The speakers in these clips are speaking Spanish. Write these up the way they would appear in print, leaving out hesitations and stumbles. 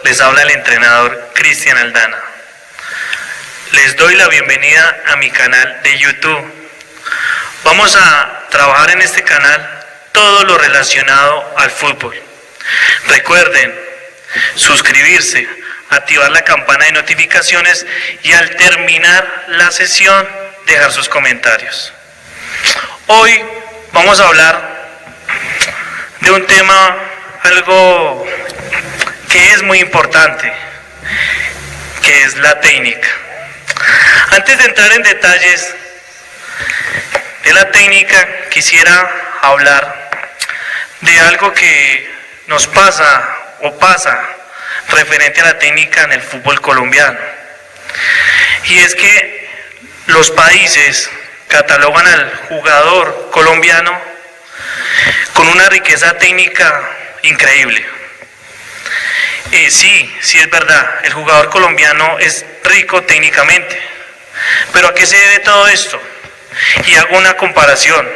les habla el entrenador Cristian Aldana. Les doy la bienvenida a mi canal de YouTube. Vamos a trabajar en este canal todo lo relacionado al fútbol. Recuerden suscribirse, activar la campana de notificaciones y al terminar la sesión dejar sus comentarios. Hoy vamos a hablar de un tema algo que es muy importante, que es la técnica. Antes de entrar en detalles de la técnica, quisiera hablar de algo que nos pasa referente a la técnica en el fútbol colombiano. Y es que los países catalogan al jugador colombiano con una riqueza técnica increíble. Sí es verdad, el jugador colombiano es rico técnicamente, pero ¿a qué se debe todo esto? Y hago una comparación.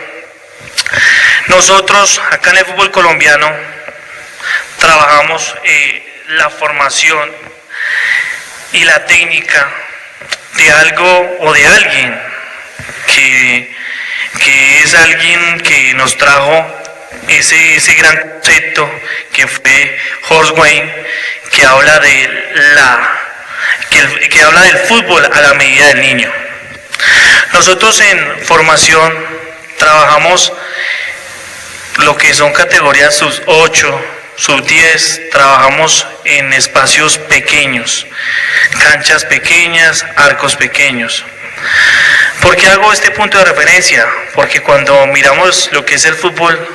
Nosotros acá en el fútbol colombiano trabajamos la formación y la técnica de algo o de alguien que es alguien que nos trajo ese gran concepto que fue Horsway, que habla que habla del fútbol a la medida del niño. Nosotros en formación trabajamos lo que son categorías sub 8, sub 10, trabajamos en espacios pequeños, canchas pequeñas, arcos pequeños. ¿Por qué hago este punto de referencia? Porque cuando miramos lo que es el fútbol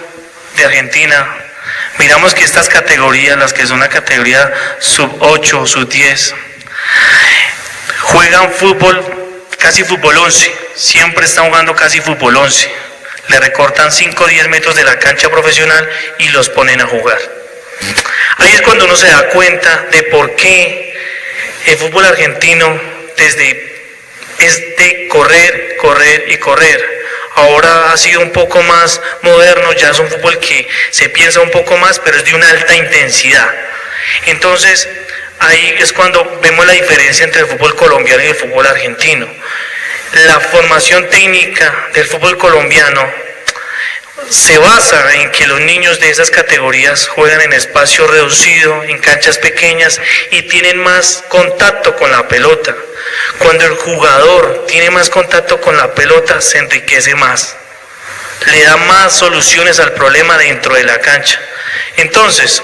de Argentina, miramos que estas categorías, las que son la categoría sub 8 o sub 10, juegan fútbol, casi fútbol 11, siempre están jugando casi fútbol 11. Le recortan 5 o 10 metros de la cancha profesional y los ponen a jugar. Ahí es cuando uno se da cuenta de por qué el fútbol argentino es de correr, correr y correr. Ahora ha sido un poco más moderno, ya es un fútbol que se piensa un poco más, pero es de una alta intensidad. Entonces, ahí es cuando vemos la diferencia entre el fútbol colombiano y el fútbol argentino. La formación técnica del fútbol colombiano se basa en que los niños de esas categorías juegan en espacio reducido, en canchas pequeñas y tienen más contacto con la pelota. Cuando el jugador tiene más contacto con la pelota, se enriquece más, le da más soluciones al problema dentro de la cancha. Entonces,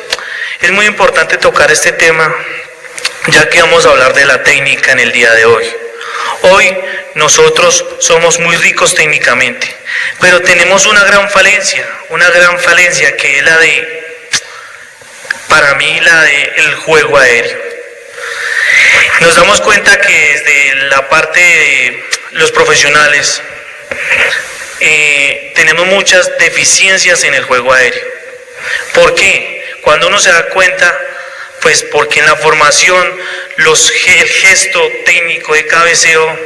es muy importante tocar este tema, ya que vamos a hablar de la técnica en el día de hoy. Hoy nosotros somos muy ricos técnicamente, pero tenemos una gran falencia que es para mí, el juego aéreo. Nos damos cuenta que desde la parte de los profesionales tenemos muchas deficiencias en el juego aéreo. ¿Por qué? Cuando uno se da cuenta, pues porque en la formación el gesto técnico de cabeceo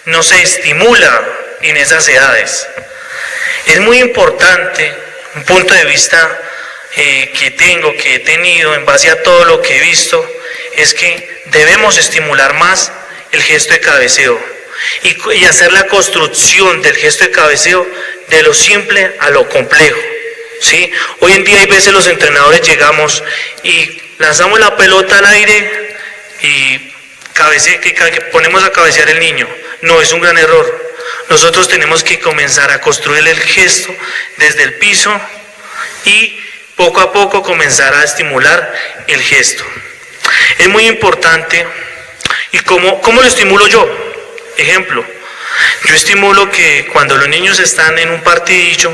no se estimula en esas edades. Es muy importante, un punto de vista que he tenido en base a todo lo que he visto, es que debemos estimular más el gesto de cabeceo y hacer la construcción del gesto de cabeceo de lo simple a lo complejo, ¿sí? Hoy en día hay veces los entrenadores llegamos y lanzamos la pelota al aire y ponemos a cabecear el niño. No, es un gran error. Nosotros tenemos que comenzar a construir el gesto desde el piso y poco a poco comenzar a estimular el gesto. Es muy importante. ¿Y cómo lo estimulo yo? Ejemplo, yo estimulo que cuando los niños están en un partidillo,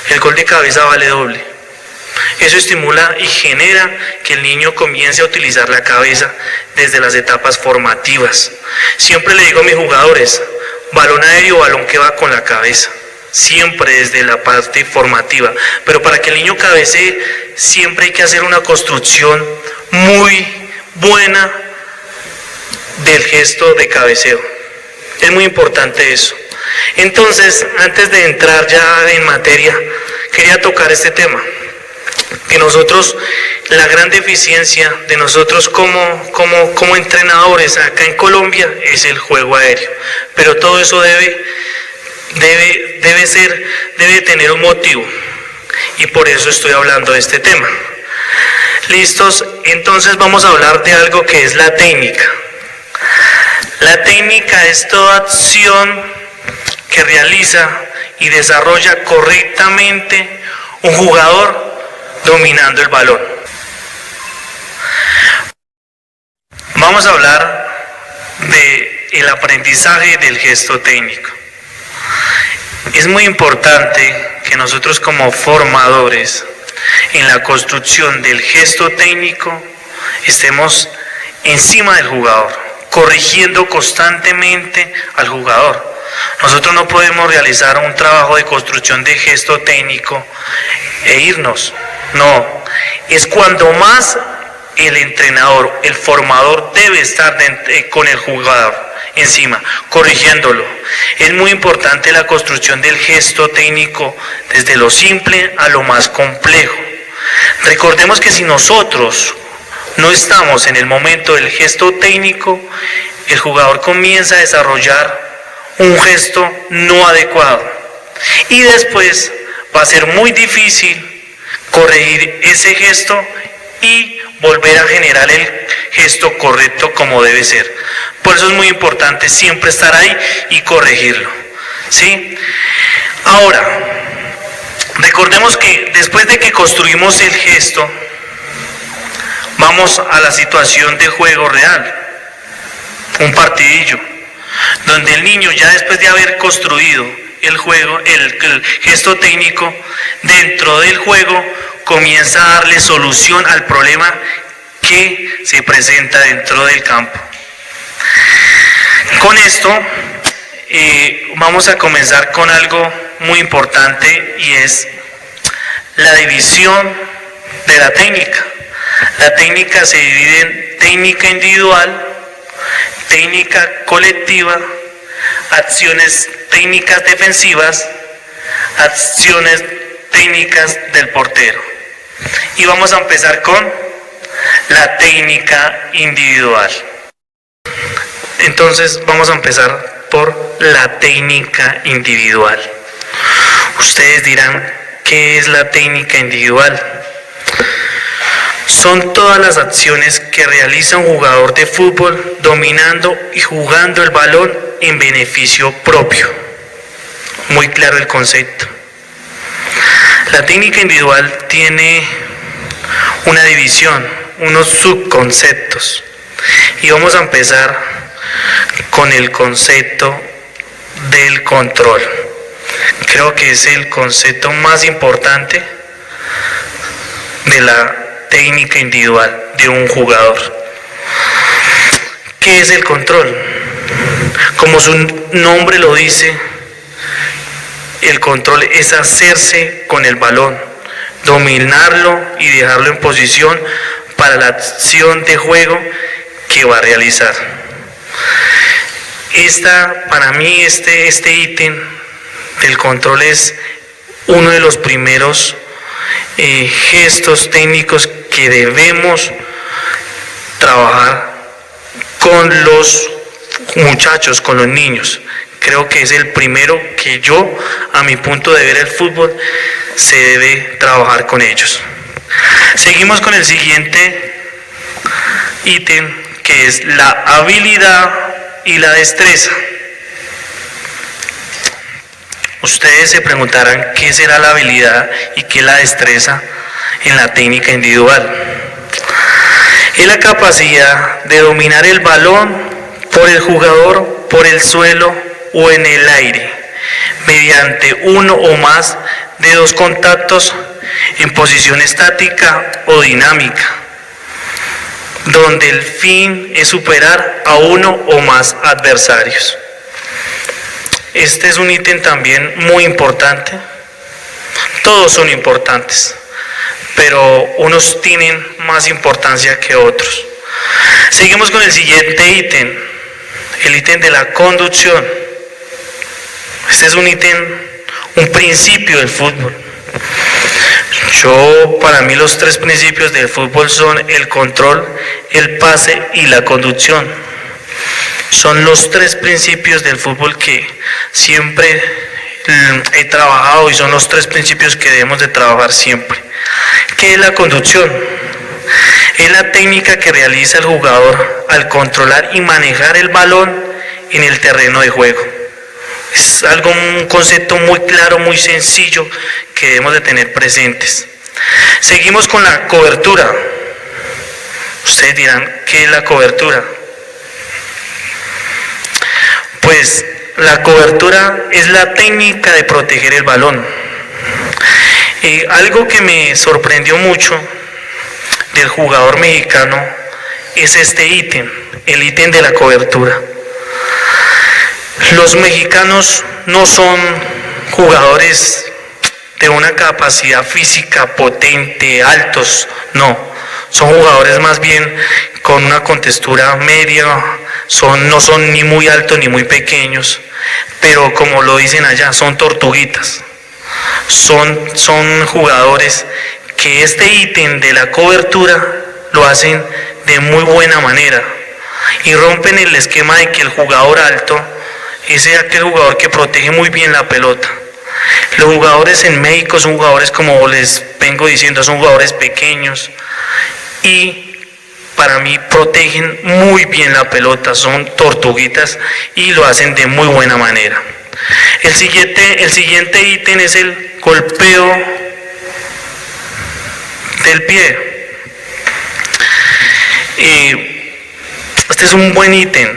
el gol de cabeza vale doble. Eso estimula y genera que el niño comience a utilizar la cabeza desde las etapas formativas. Siempre le digo a mis jugadores, balón aéreo, balón que va con la cabeza. Siempre desde la parte formativa. Pero para que el niño cabecee, siempre hay que hacer una construcción muy buena del gesto de cabeceo. Es muy importante eso. Entonces, antes de entrar ya en materia, quería tocar este tema. Que nosotros la gran deficiencia de nosotros como entrenadores acá en Colombia es el juego aéreo. Pero todo eso debe tener un motivo. Y por eso estoy hablando de este tema. ¿Listos? Entonces vamos a hablar de algo que es la técnica. La técnica es toda acción que realiza y desarrolla correctamente un jugador dominando el balón. Vamos a hablar del aprendizaje del gesto técnico. Es muy importante que nosotros como formadores en la construcción del gesto técnico estemos encima del jugador, corrigiendo constantemente al jugador. Nosotros no podemos realizar un trabajo de construcción de gesto técnico e irnos. No, es cuando más el entrenador, el formador debe estar con el jugador encima, corrigiéndolo. Es muy importante la construcción del gesto técnico desde lo simple a lo más complejo. Recordemos que si nosotros no estamos en el momento del gesto técnico, el jugador comienza a desarrollar un gesto no adecuado y después va a ser muy difícil corregir ese gesto y volver a generar el gesto correcto como debe ser. Por eso es muy importante siempre estar ahí y corregirlo, ¿sí? Ahora, recordemos que después de que construimos el gesto, vamos a la situación de juego real, un partidillo, donde el niño ya después de haber construido el juego, el gesto técnico, dentro del juego comienza a darle solución al problema que se presenta dentro del campo. Con esto vamos a comenzar con algo muy importante y es la división de la técnica. La técnica se divide en técnica individual, técnica colectiva, acciones técnicas defensivas, acciones técnicas del portero. Y vamos a empezar con la técnica individual. Entonces vamos a empezar por la técnica individual. Ustedes dirán, ¿qué es la técnica individual? Son todas las acciones que realiza un jugador de fútbol dominando y jugando el balón en beneficio propio. Muy claro el concepto. La técnica individual tiene una división, unos subconceptos. Y vamos a empezar con el concepto del control. Creo que es el concepto más importante de la técnica individual de un jugador. ¿Qué es el control? Como su nombre lo dice, el control es hacerse con el balón, dominarlo y dejarlo en posición para la acción de juego que va a realizar. Para mí este ítem del control es uno de los primeros gestos técnicos que debemos trabajar con los muchachos, con los niños. Creo que es el primero que yo, a mi punto de ver el fútbol, se debe trabajar con ellos. Seguimos con el siguiente ítem, que es la habilidad y la destreza. Ustedes se preguntarán qué será la habilidad y qué es la destreza en la técnica individual. Es la capacidad de dominar el balón por el jugador, por el suelo o en el aire, mediante uno o más de dos contactos en posición estática o dinámica, donde el fin es superar a uno o más adversarios. Este es un ítem también muy importante. Todos son importantes, pero unos tienen más importancia que otros. Seguimos con el siguiente ítem, el ítem de la conducción. Este es un ítem, un principio del fútbol. Para mí los tres principios del fútbol son el control, el pase y la conducción. Son los tres principios del fútbol que siempre he trabajado y son los tres principios que debemos de trabajar siempre. ¿Qué es la conducción? Es la técnica que realiza el jugador al controlar y manejar el balón en el terreno de juego. Es un concepto muy claro, muy sencillo que debemos de tener presentes. Seguimos con la cobertura. Ustedes dirán, ¿qué es la cobertura? Pues la cobertura es la técnica de proteger el balón. Algo que me sorprendió mucho del jugador mexicano es este ítem, el ítem de la cobertura. Los mexicanos no son jugadores de una capacidad física potente, altos, no. Son jugadores más bien con una contextura media, no son ni muy altos ni muy pequeños, pero como lo dicen allá, son tortuguitas. Son jugadores que este ítem de la cobertura lo hacen de muy buena manera y rompen el esquema de que el jugador alto es aquel jugador que protege muy bien la pelota. Los jugadores en México son jugadores, como les vengo diciendo, son jugadores pequeños y para mí protegen muy bien la pelota, son tortuguitas y lo hacen de muy buena manera. El siguiente ítem es el golpeo del pie. Este es un buen ítem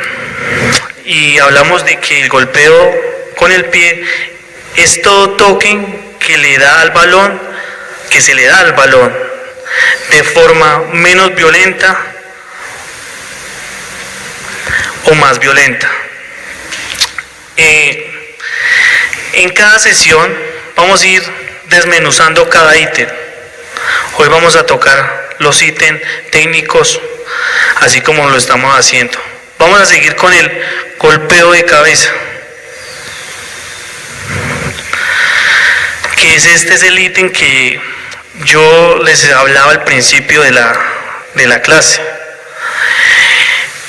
y hablamos de que el golpeo con el pie es todo toque que se le da al balón de forma menos violenta o más violenta. En cada sesión vamos a ir desmenuzando cada ítem. Hoy vamos a tocar los ítems técnicos así como lo estamos haciendo. Vamos a seguir con el golpeo de cabeza, que este es el ítem que yo les hablaba al principio de la clase.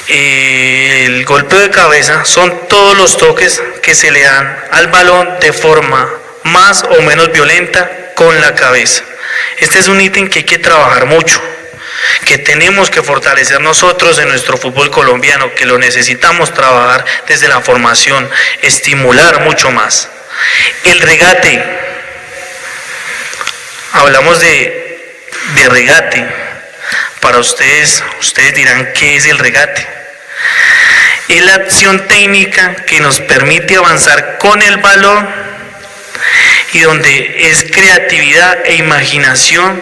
El golpeo de cabeza son todos los toques que se le dan al balón de forma más o menos violenta con la cabeza. Este es un ítem que hay que trabajar mucho, que tenemos que fortalecer nosotros en nuestro fútbol colombiano, que lo necesitamos trabajar desde la formación, estimular mucho más. El regate, hablamos de regate. Para ustedes dirán, ¿qué es el regate? Es la acción técnica que nos permite avanzar con el balón y donde es creatividad e imaginación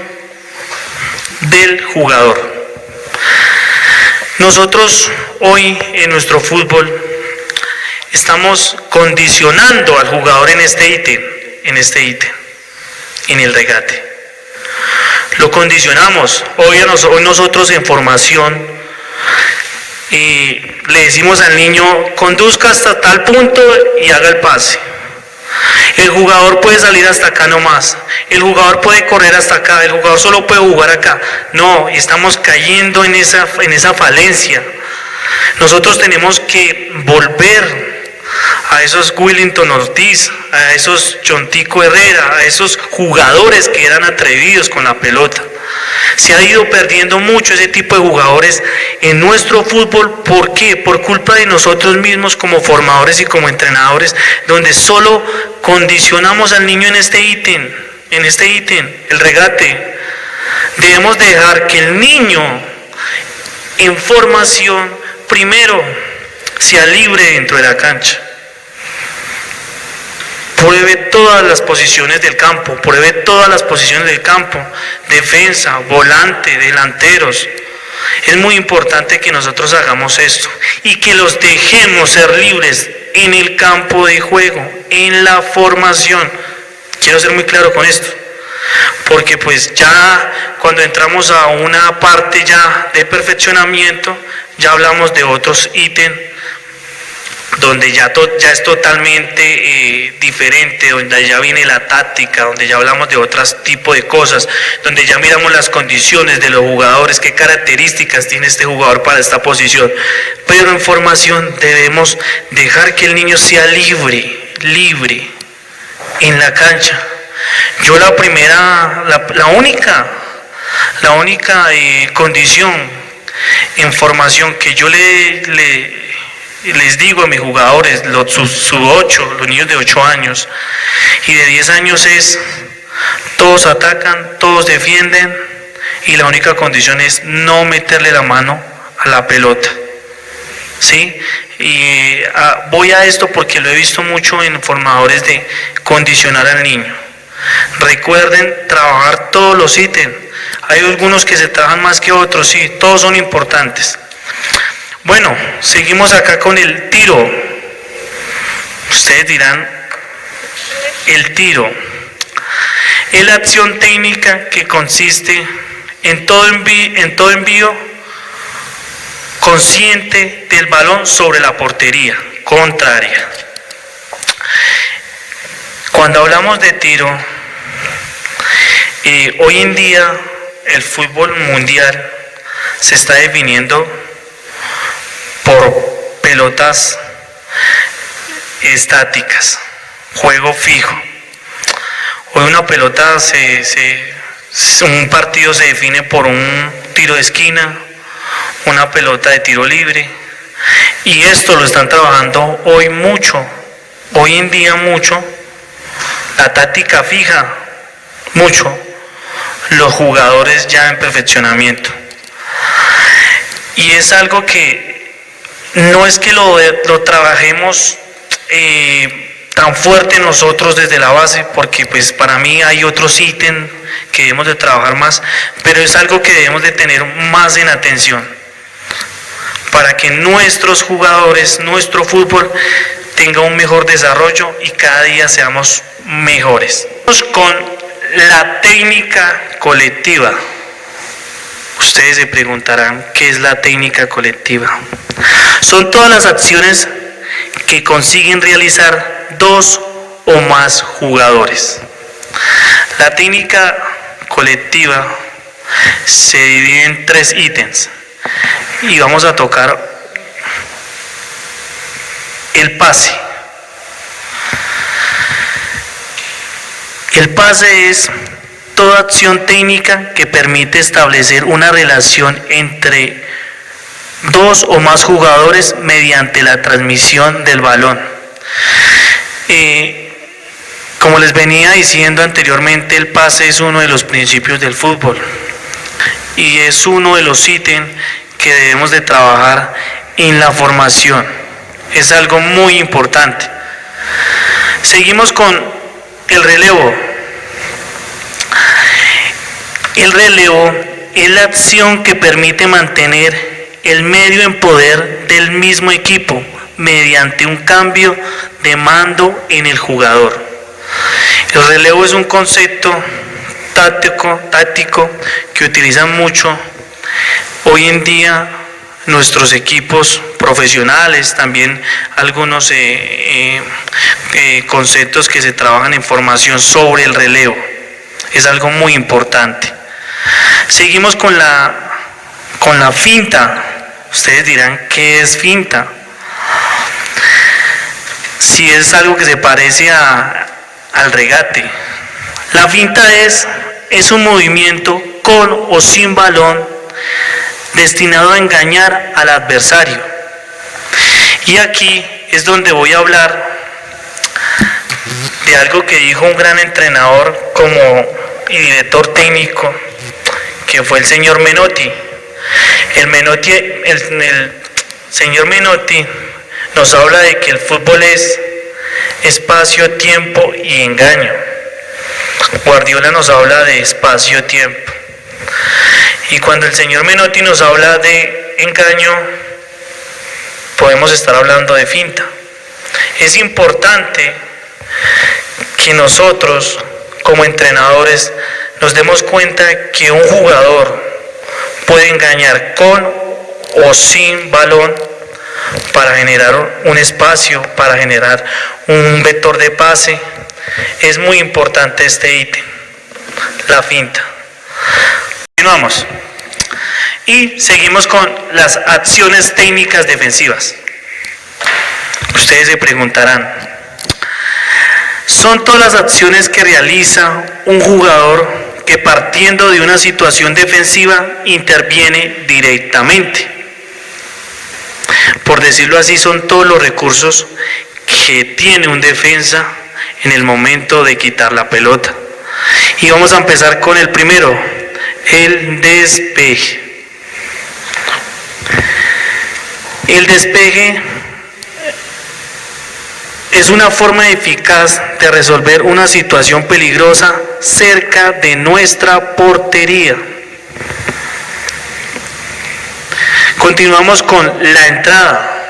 del jugador. Nosotros hoy en nuestro fútbol estamos condicionando al jugador en este ítem, en el regate. Lo condicionamos. Hoy nosotros en formación le decimos al niño, conduzca hasta tal punto y haga el pase. El jugador puede salir hasta acá nomás, el jugador puede correr hasta acá, el jugador solo puede jugar acá. No, estamos cayendo en esa falencia. Nosotros tenemos que volver a esos Willington Ortiz, a esos Chontico Herrera, a esos jugadores que eran atrevidos con la pelota. Se ha ido perdiendo mucho ese tipo de jugadores en nuestro fútbol. ¿Por qué? Por culpa de nosotros mismos como formadores y como entrenadores, donde solo condicionamos al niño en este ítem, el regate. Debemos dejar que el niño en formación primero sea libre dentro de la cancha. Pruebe todas las posiciones del campo, defensa, volante, delanteros. Es muy importante que nosotros hagamos esto y que los dejemos ser libres en el campo de juego, en la formación. Quiero ser muy claro con esto, porque pues ya cuando entramos a una parte ya de perfeccionamiento, ya hablamos de otros ítems donde ya es totalmente diferente, donde ya viene la táctica, donde ya hablamos de otros tipos de cosas, donde ya miramos las condiciones de los jugadores, qué características tiene este jugador para esta posición. Pero en formación debemos dejar que el niño sea libre en la cancha. Yo la única condición en formación que yo les digo a mis jugadores, los niños de 8 años y de 10 años es: todos atacan, todos defienden, y la única condición es no meterle la mano a la pelota, ¿sí? Y voy a esto porque lo he visto mucho en formadores, de condicionar al niño. Recuerden trabajar todos los ítems. Hay algunos que se trabajan más que otros, sí, todos son importantes. Bueno, seguimos acá con el tiro. Ustedes dirán, el tiro es la acción técnica que consiste en todo envío consciente del balón sobre la portería contraria. Cuando hablamos de tiro, hoy en día el fútbol mundial se está definiendo por pelotas estáticas, juego fijo. Hoy una pelota, un partido se define por un tiro de esquina, una pelota de tiro libre, y esto lo están trabajando hoy en día mucho, la táctica fija, mucho, los jugadores ya en perfeccionamiento. Y es algo que no es que lo trabajemos tan fuerte nosotros desde la base, porque pues para mí hay otros ítems que debemos de trabajar más, pero es algo que debemos de tener más en atención, para que nuestros jugadores, nuestro fútbol tenga un mejor desarrollo y cada día seamos mejores. Con la técnica colectiva. Ustedes se preguntarán, ¿qué es la técnica colectiva? Son todas las acciones que consiguen realizar 2 o más jugadores. La técnica colectiva se divide en 3 ítems y vamos a tocar el pase. El pase es toda acción técnica que permite establecer una relación entre 2 o más jugadores mediante la transmisión del balón. Como les venía diciendo anteriormente, el pase es uno de los principios del fútbol y es uno de los ítems que debemos de trabajar en la formación. Es algo muy importante. Seguimos con el relevo. El relevo es la acción que permite mantener el medio en poder del mismo equipo mediante un cambio de mando en el jugador. El relevo es un concepto táctico que utilizan mucho hoy en día nuestros equipos profesionales, también algunos conceptos que se trabajan en formación sobre el relevo. Es algo muy importante. Seguimos con la finta. Ustedes dirán, ¿qué es finta? Si es algo que se parece al regate. La finta es un movimiento con o sin balón destinado a engañar al adversario. Y aquí es donde voy a hablar de algo que dijo un gran entrenador y director técnico, que fue el señor Menotti. El señor Menotti nos habla de que el fútbol es espacio, tiempo y engaño. Guardiola nos habla de espacio, tiempo. Y cuando el señor Menotti nos habla de engaño, podemos estar hablando de finta. Es importante que nosotros, como entrenadores, nos demos cuenta que un jugador puede engañar con o sin balón para generar un espacio, para generar un vector de pase. Es muy importante este ítem, la finta. Continuamos. Y seguimos con las acciones técnicas defensivas. Ustedes se preguntarán, ¿son todas las acciones que realiza un jugador que partiendo de una situación defensiva interviene directamente? Por decirlo así, son todos los recursos que tiene un defensa en el momento de quitar la pelota. Y vamos a empezar con el primero, el despeje. El despeje es una forma eficaz de resolver una situación peligrosa cerca de nuestra portería. Continuamos con la entrada.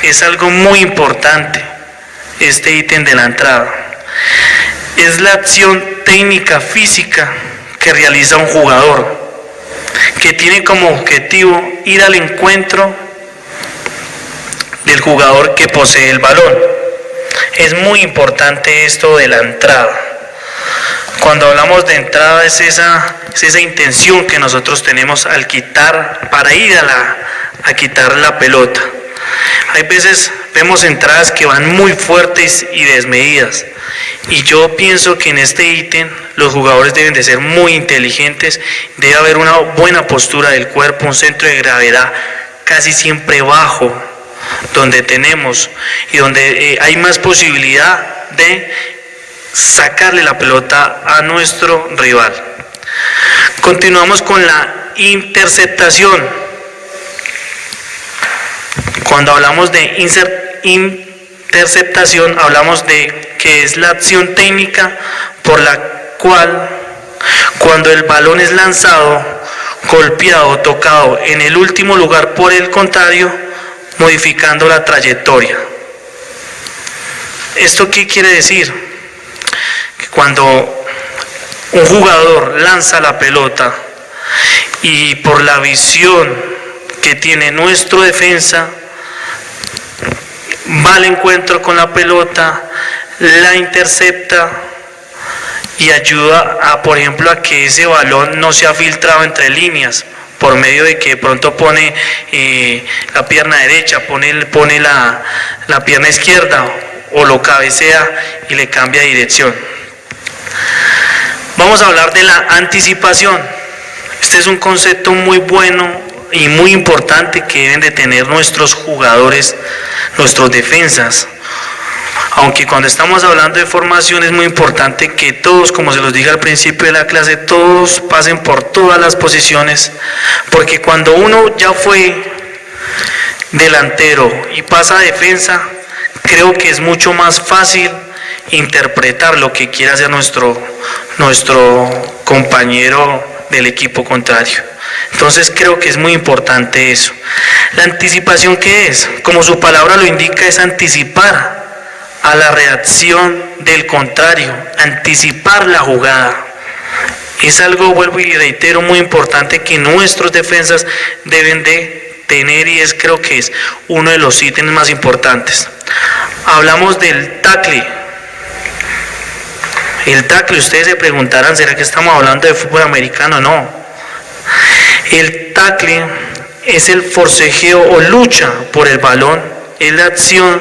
Es algo muy importante este ítem de la entrada. Es la acción técnica física que realiza un jugador, que tiene como objetivo ir al encuentro del jugador que posee el balón. Es muy importante esto de la entrada. Cuando hablamos de entrada es esa intención que nosotros tenemos al quitar, para ir a quitar la pelota. Hay veces vemos entradas que van muy fuertes y desmedidas. Y yo pienso que en este ítem los jugadores deben de ser muy inteligentes, debe haber una buena postura del cuerpo, un centro de gravedad casi siempre bajo, donde tenemos y donde hay más posibilidad de sacarle la pelota a nuestro rival. Continuamos con la interceptación. Cuando hablamos de interceptación, hablamos de que es la acción técnica por la cual, cuando el balón es lanzado, golpeado o tocado en el último lugar por el contrario, modificando la trayectoria. ¿Esto qué quiere decir? Que cuando un jugador lanza la pelota y por la visión que tiene nuestro defensa, va al encuentro con la pelota, la intercepta y ayuda a, por ejemplo, a que ese balón no sea filtrado entre líneas, por medio de que de pronto pone la pierna derecha, pone la pierna izquierda o lo cabecea y le cambia de dirección. Vamos a hablar de la anticipación. Este es un concepto muy bueno y muy importante que deben de tener nuestros jugadores, nuestros defensas. Aunque cuando estamos hablando de formación es muy importante que todos, como se los dije al principio de la clase, todos pasen por todas las posiciones, porque cuando uno ya fue delantero y pasa a defensa, creo que es mucho más fácil interpretar lo que quiere hacer nuestro compañero del equipo contrario. Entonces creo que es muy importante eso. La anticipación, ¿qué es? Como su palabra lo indica, es anticipar a la reacción del contrario, anticipar la jugada. Es algo, vuelvo y reitero, muy importante que nuestros defensas deben de tener, y creo que es uno de los ítems más importantes. Hablamos del tackle. El tackle, ustedes se preguntarán, ¿será que estamos hablando de fútbol americano? No. El tackle es el forcejeo o lucha por el balón, es la acción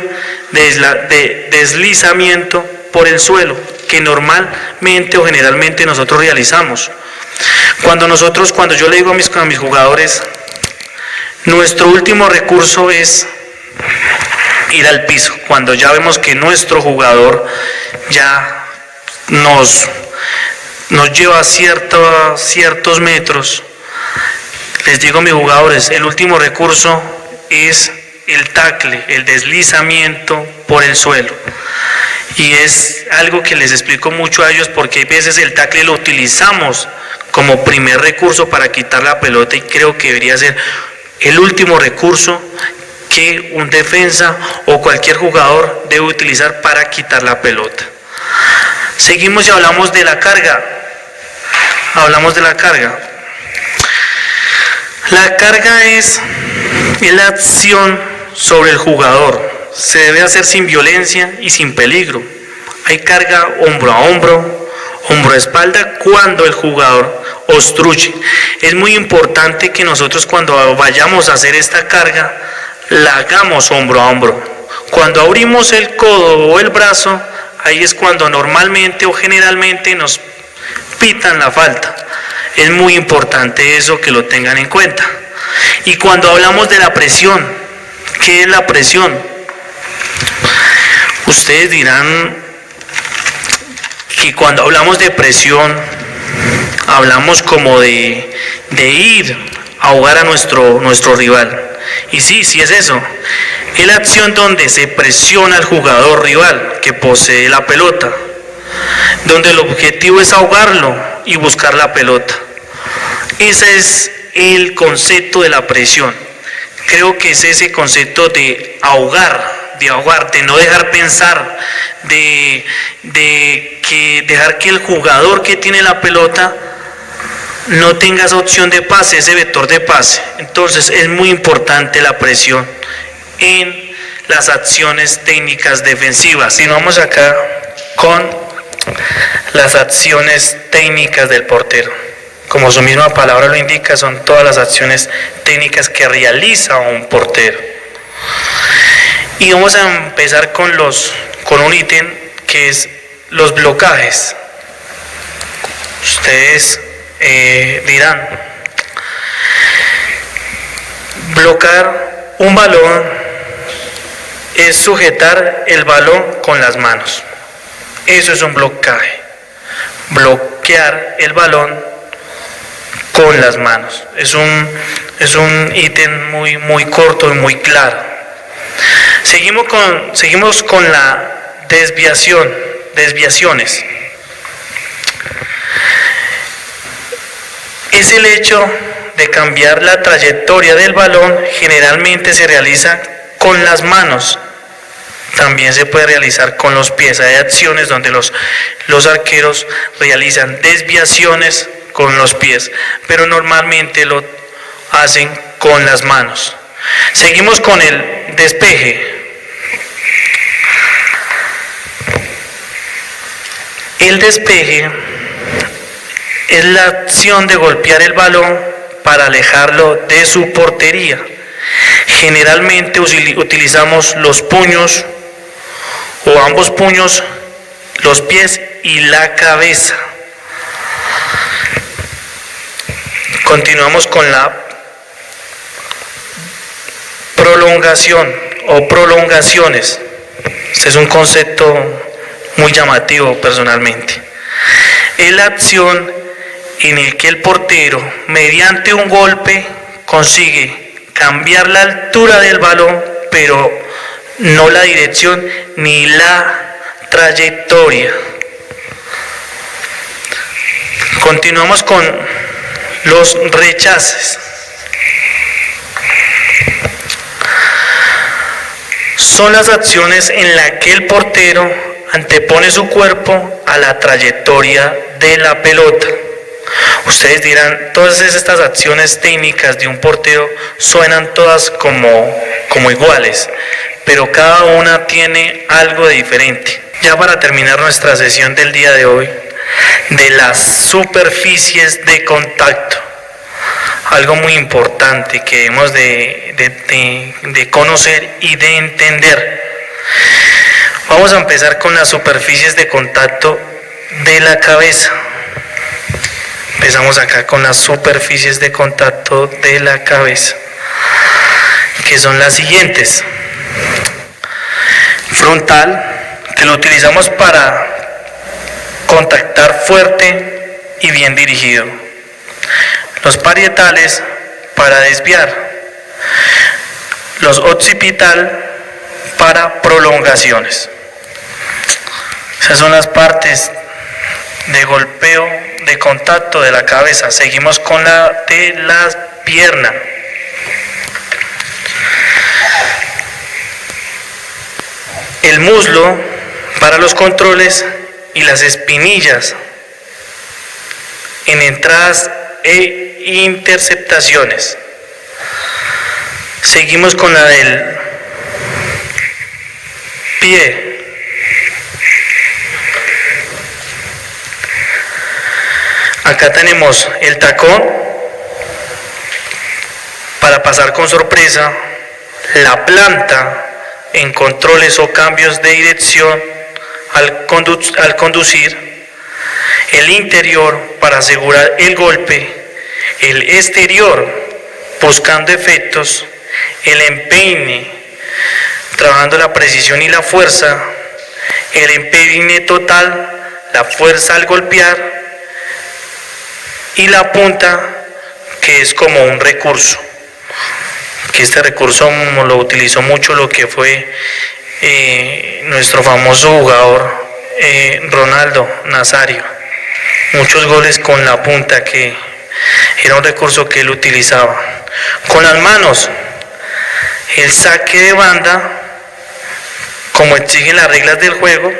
de deslizamiento por el suelo que normalmente o generalmente nosotros realizamos. Cuando yo le digo a mis jugadores, nuestro último recurso es ir al piso. Cuando ya vemos que nuestro jugador ya nos lleva ciertos metros, les digo a mis jugadores, el último recurso es el tackle, el deslizamiento por el suelo. Y es algo que les explico mucho a ellos, porque hay veces el tackle lo utilizamos como primer recurso para quitar la pelota, y creo que debería ser el último recurso que un defensa o cualquier jugador debe utilizar para quitar la pelota. Seguimos y hablamos de la carga. La carga es la acción sobre el jugador. Se debe hacer sin violencia y sin peligro. Hay carga hombro a hombro, hombro a espalda cuando el jugador obstruye. Es muy importante que nosotros cuando vayamos a hacer esta carga, la hagamos hombro a hombro. Cuando abrimos el codo o el brazo, ahí es cuando normalmente o generalmente nos pitan la falta. Es muy importante eso, que lo tengan en cuenta. Y cuando hablamos de la presión, ¿qué es la presión? Ustedes dirán que cuando hablamos de presión, hablamos como de ir a ahogar a nuestro rival. Y sí es eso. Es la acción donde se presiona al jugador rival que posee la pelota, donde el objetivo es ahogarlo y buscar la pelota. Ese es el concepto de la presión. Creo que es ese concepto de ahogar, de no dejar pensar, de dejar que el jugador que tiene la pelota no tenga esa opción de pase, ese vector de pase. Entonces es muy importante la presión en las acciones técnicas defensivas. Y vamos acá con las acciones técnicas del portero. Como su misma palabra lo indica, son todas las acciones técnicas que realiza un portero. Y vamos a empezar con un ítem que es los blocajes. Ustedes dirán, bloquear un balón es sujetar el balón con las manos. Eso es un blocaje. Bloquear el balón con las manos. Es un ítem muy corto y muy claro. Seguimos con la desviaciones. Es el hecho de cambiar la trayectoria del balón. Generalmente se realiza con las manos. También se puede realizar con los pies. Hay acciones donde los arqueros realizan desviaciones con los pies, pero normalmente lo hacen con las manos. Seguimos con el despeje. El despeje es la acción de golpear el balón para alejarlo de su portería. Generalmente utilizamos los puños o ambos puños, los pies y la cabeza. Continuamos con la prolongación o prolongaciones. Este es un concepto muy llamativo personalmente. Es la acción en la que el portero, mediante un golpe, consigue cambiar la altura del balón, pero no la dirección ni la trayectoria. Continuamos con los rechaces. Son las acciones en las que el portero antepone su cuerpo a la trayectoria de la pelota. Ustedes dirán, todas estas acciones técnicas de un portero suenan todas como iguales, pero cada una tiene algo de diferente. Ya para terminar nuestra sesión del día de hoy, de las superficies de contacto, algo muy importante que debemos de conocer y de entender. Vamos a empezar con las superficies de contacto de la cabeza. Empezamos acá con las superficies de contacto de la cabeza, que son las siguientes. Frontal, que lo utilizamos para contactar fuerte y bien dirigido. Los parietales, para desviar. Los occipital, para prolongaciones. Esas son las partes de golpeo, de contacto de la cabeza. Seguimos con la de las piernas. El muslo para los controles y las espinillas en entradas e interceptaciones. Seguimos con la del Pie. Acá tenemos el tacón para pasar con sorpresa, la planta en controles o cambios de dirección al conducir, el interior para asegurar el golpe, el exterior buscando efectos, el empeine trabajando la precisión y la fuerza, el empeine total, la fuerza al golpear, y la punta, que es como un recurso, que este recurso lo utilizó mucho lo que fue nuestro famoso jugador Ronaldo Nazario. Muchos goles con la punta, que era un recurso que él utilizaba. Con las manos, el saque de banda, como exigen las reglas del juego,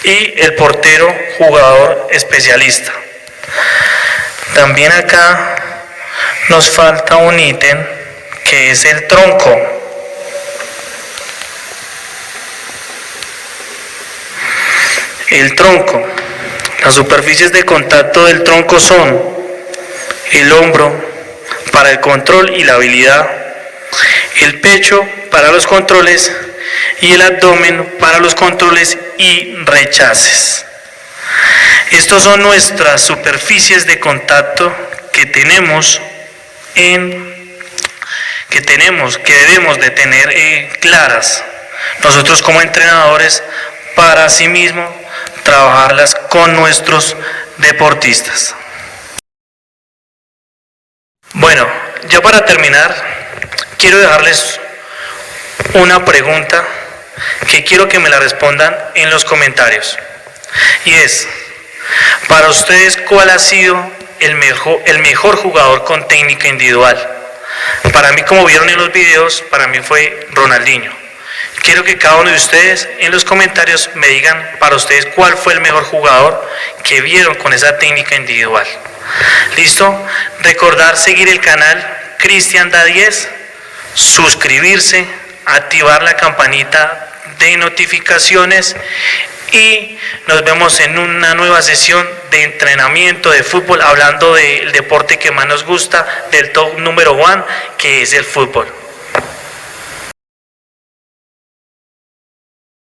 y el portero jugador especialista. También acá nos falta un ítem que es el tronco. El tronco. Las superficies de contacto del tronco son el hombro para el control y la habilidad, el pecho para los controles y el abdomen para los controles y rechaces. Estos son nuestras superficies de contacto que debemos de tener claras nosotros como entrenadores, para asimismo trabajarlas con nuestros deportistas. Bueno, ya para terminar, quiero dejarles una pregunta que quiero que me la respondan en los comentarios, y es: para ustedes, ¿cuál ha sido el mejor jugador con técnica individual? Para mí, como vieron en los videos, para mí fue Ronaldinho. Quiero que cada uno de ustedes en los comentarios me digan para ustedes cuál fue el mejor jugador que vieron con esa técnica individual. ¿Listo? Recordar seguir el canal Cristian Da 10, suscribirse, activar la campanita de notificaciones, y nos vemos en una nueva sesión de entrenamiento de fútbol, hablando del deporte que más nos gusta, del top número 1, que es el fútbol.